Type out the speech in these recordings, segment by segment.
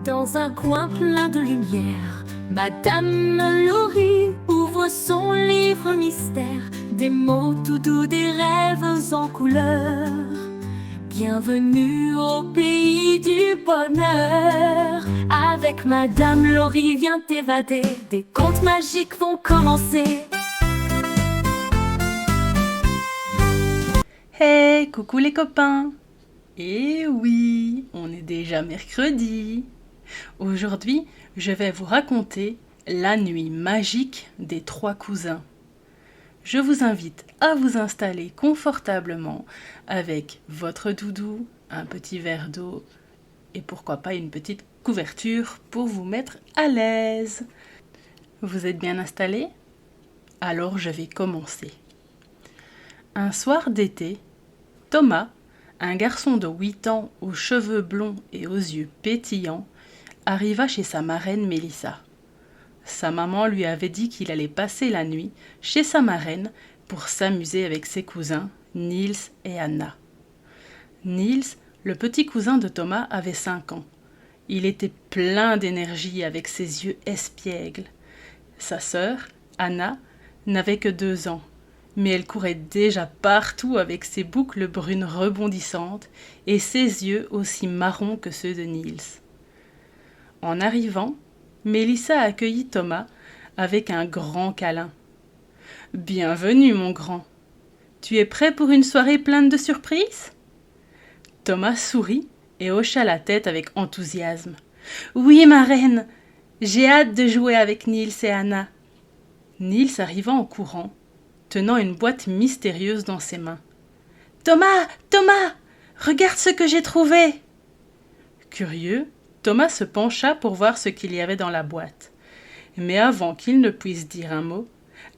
Dans un coin plein de lumière, Madame Laurie ouvre son livre mystère. Des mots tout doux, des rêves en couleur. Bienvenue au pays du bonheur. Avec Madame Laurie, viens t'évader. Des contes magiques vont commencer. Hey, coucou les copains! Eh oui, on est déjà mercredi. Aujourd'hui, je vais vous raconter la nuit magique des 3 cousins. Je vous invite à vous installer confortablement avec votre doudou, un petit verre d'eau et pourquoi pas une petite couverture pour vous mettre à l'aise. Vous êtes bien installés? Alors je vais commencer. Un soir d'été, Thomas, un garçon de 8 ans aux cheveux blonds et aux yeux pétillants, arriva chez sa marraine Mélissa. Sa maman lui avait dit qu'il allait passer la nuit chez sa marraine pour s'amuser avec ses cousins, Niels et Anna. Niels, le petit cousin de Thomas, avait 5 ans. Il était plein d'énergie avec ses yeux espiègles. Sa sœur, Anna, n'avait que 2 ans, mais elle courait déjà partout avec ses boucles brunes rebondissantes et ses yeux aussi marrons que ceux de Niels. En arrivant, Mélissa accueillit Thomas avec un grand câlin. « Bienvenue, mon grand. Tu es prêt pour une soirée pleine de surprises ?» Thomas sourit et hocha la tête avec enthousiasme. « Oui, marraine, j'ai hâte de jouer avec Niels et Anna. » Niels arriva en courant, tenant une boîte mystérieuse dans ses mains. « Thomas, Thomas, regarde ce que j'ai trouvé !» Curieux, Thomas se pencha pour voir ce qu'il y avait dans la boîte. Mais avant qu'il ne puisse dire un mot,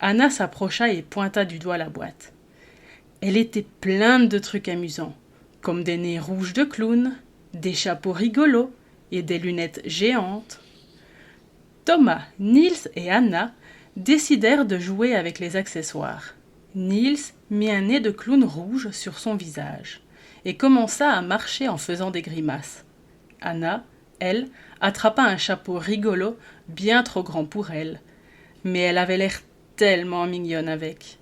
Anna s'approcha et pointa du doigt la boîte. Elle était pleine de trucs amusants, comme des nez rouges de clown, des chapeaux rigolos et des lunettes géantes. Thomas, Niels et Anna décidèrent de jouer avec les accessoires. Niels mit un nez de clown rouge sur son visage et commença à marcher en faisant des grimaces. Anna, elle, attrapa un chapeau rigolo bien trop grand pour elle, mais elle avait l'air tellement mignonne avec.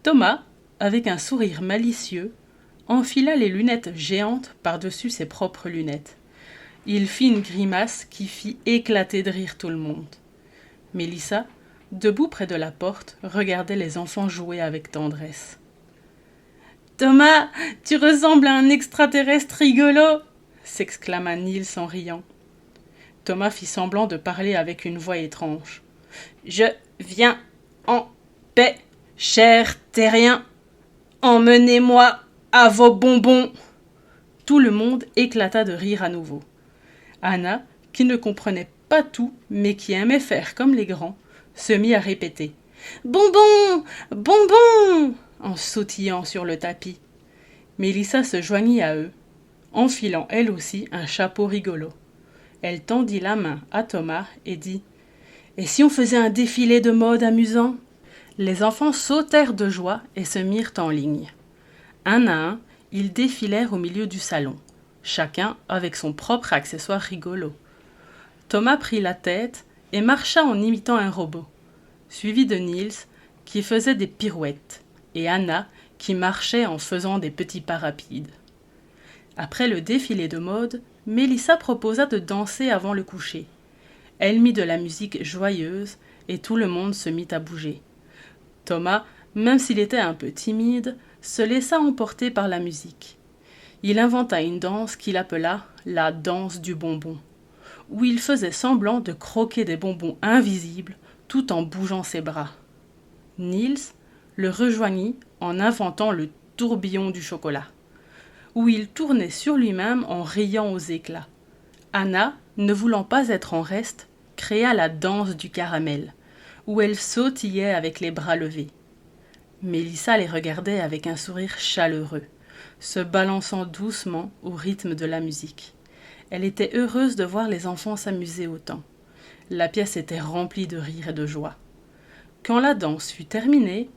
Thomas, avec un sourire malicieux, enfila les lunettes géantes par-dessus ses propres lunettes. Il fit une grimace qui fit éclater de rire tout le monde. Mélissa, debout près de la porte, regardait les enfants jouer avec tendresse. « Thomas, tu ressembles à un extraterrestre rigolo !» s'exclama Niels en riant. Thomas fit semblant de parler avec une voix étrange. « Je viens en paix, chers terriens. Emmenez-moi à vos bonbons !» Tout le monde éclata de rire à nouveau. Anna, qui ne comprenait pas tout, mais qui aimait faire comme les grands, se mit à répéter « Bonbons, bonbons !» en sautillant sur le tapis. Mélissa se joignit à eux, enfilant elle aussi un chapeau rigolo. Elle tendit la main à Thomas et dit « Et si on faisait un défilé de mode amusant ?» Les enfants sautèrent de joie et se mirent en ligne. Un à un, ils défilèrent au milieu du salon, chacun avec son propre accessoire rigolo. Thomas prit la tête et marcha en imitant un robot, suivi de Niels qui faisait des pirouettes et Anna qui marchait en faisant des petits pas rapides. Après le défilé de mode, Mélissa proposa de danser avant le coucher. Elle mit de la musique joyeuse et tout le monde se mit à bouger. Thomas, même s'il était un peu timide, se laissa emporter par la musique. Il inventa une danse qu'il appela la danse du bonbon, où il faisait semblant de croquer des bonbons invisibles tout en bougeant ses bras. Niels le rejoignit en inventant le tourbillon du chocolat, où il tournait sur lui-même en riant aux éclats. Anna, ne voulant pas être en reste, créa la danse du caramel, où elle sautillait avec les bras levés. Mélissa les regardait avec un sourire chaleureux, se balançant doucement au rythme de la musique. Elle était heureuse de voir les enfants s'amuser autant. La pièce était remplie de rire et de joie. Quand la danse fut terminée,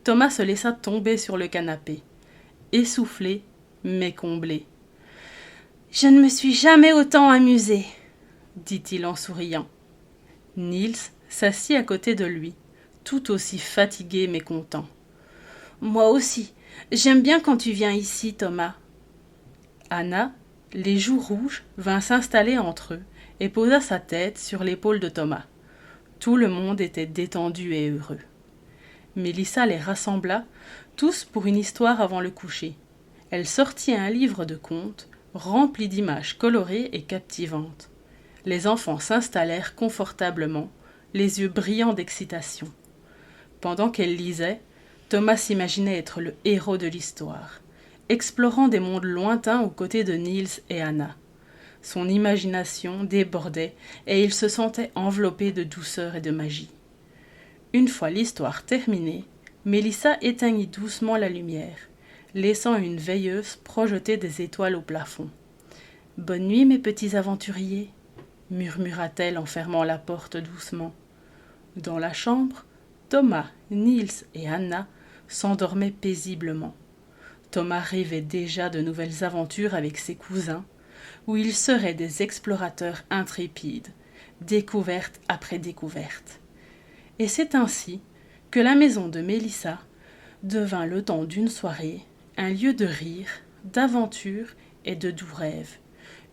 Thomas se laissa tomber sur le canapé, essoufflé mais comblé. « Je ne me suis jamais autant amusée. dit-il en souriant. Niels s'assit à côté de lui, tout aussi fatigué mais content. Moi aussi, j'aime bien quand tu viens ici, Thomas. Anna, les joues rouges, vint s'installer entre eux et posa sa tête sur l'épaule de Thomas. Tout le monde était détendu et heureux. Mélissa les rassembla, tous pour une histoire avant le coucher. Elle sortit un livre de contes, rempli d'images colorées et captivantes. Les enfants s'installèrent confortablement, les yeux brillants d'excitation. Pendant qu'elle lisait, Thomas s'imaginait être le héros de l'histoire, explorant des mondes lointains aux côtés de Niels et Anna. Son imagination débordait et il se sentait enveloppé de douceur et de magie. Une fois l'histoire terminée, Mélissa éteignit doucement la lumière, laissant une veilleuse projeter des étoiles au plafond. « Bonne nuit, mes petits aventuriers !» murmura-t-elle en fermant la porte doucement. Dans la chambre, Thomas, Niels et Anna s'endormaient paisiblement. Thomas rêvait déjà de nouvelles aventures avec ses cousins, où ils seraient des explorateurs intrépides, découverte après découverte. Et c'est ainsi que la maison de Mélissa devint le temps d'une soirée un lieu de rire, d'aventure et de doux rêves.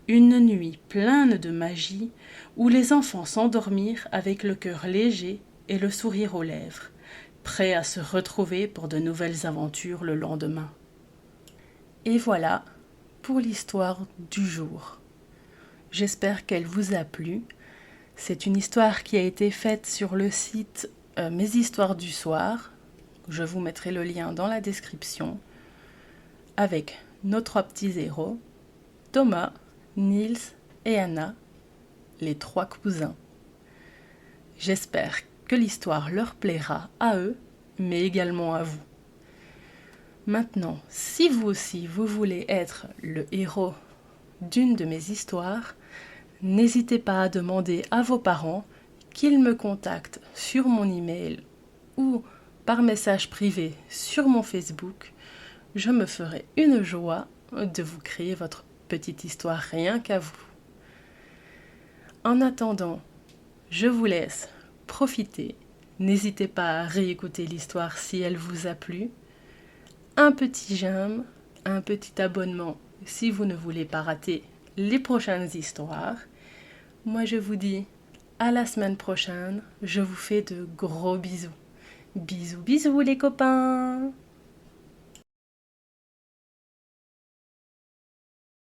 Une nuit pleine de magie où les enfants s'endormirent avec le cœur léger et le sourire aux lèvres, prêts à se retrouver pour de nouvelles aventures le lendemain. Et voilà pour l'histoire du jour. J'espère qu'elle vous a plu. C'est une histoire qui a été faite sur le site Mes Histoires du Soir. Je vous mettrai le lien dans la description. Avec nos 3 petits héros, Thomas, Niels et Anna, les 3 cousins. J'espère que l'histoire leur plaira à eux, mais également à vous. Maintenant, si vous aussi vous voulez être le héros d'une de mes histoires, n'hésitez pas à demander à vos parents qu'ils me contactent sur mon email ou par message privé sur mon Facebook. Je me ferai une joie de vous créer votre petite histoire rien qu'à vous. En attendant, je vous laisse profiter. N'hésitez pas à réécouter l'histoire si elle vous a plu. Un petit j'aime, un petit abonnement si vous ne voulez pas rater les prochaines histoires. Moi je vous dis à la semaine prochaine. Je vous fais de gros bisous. Bisous bisous les copains!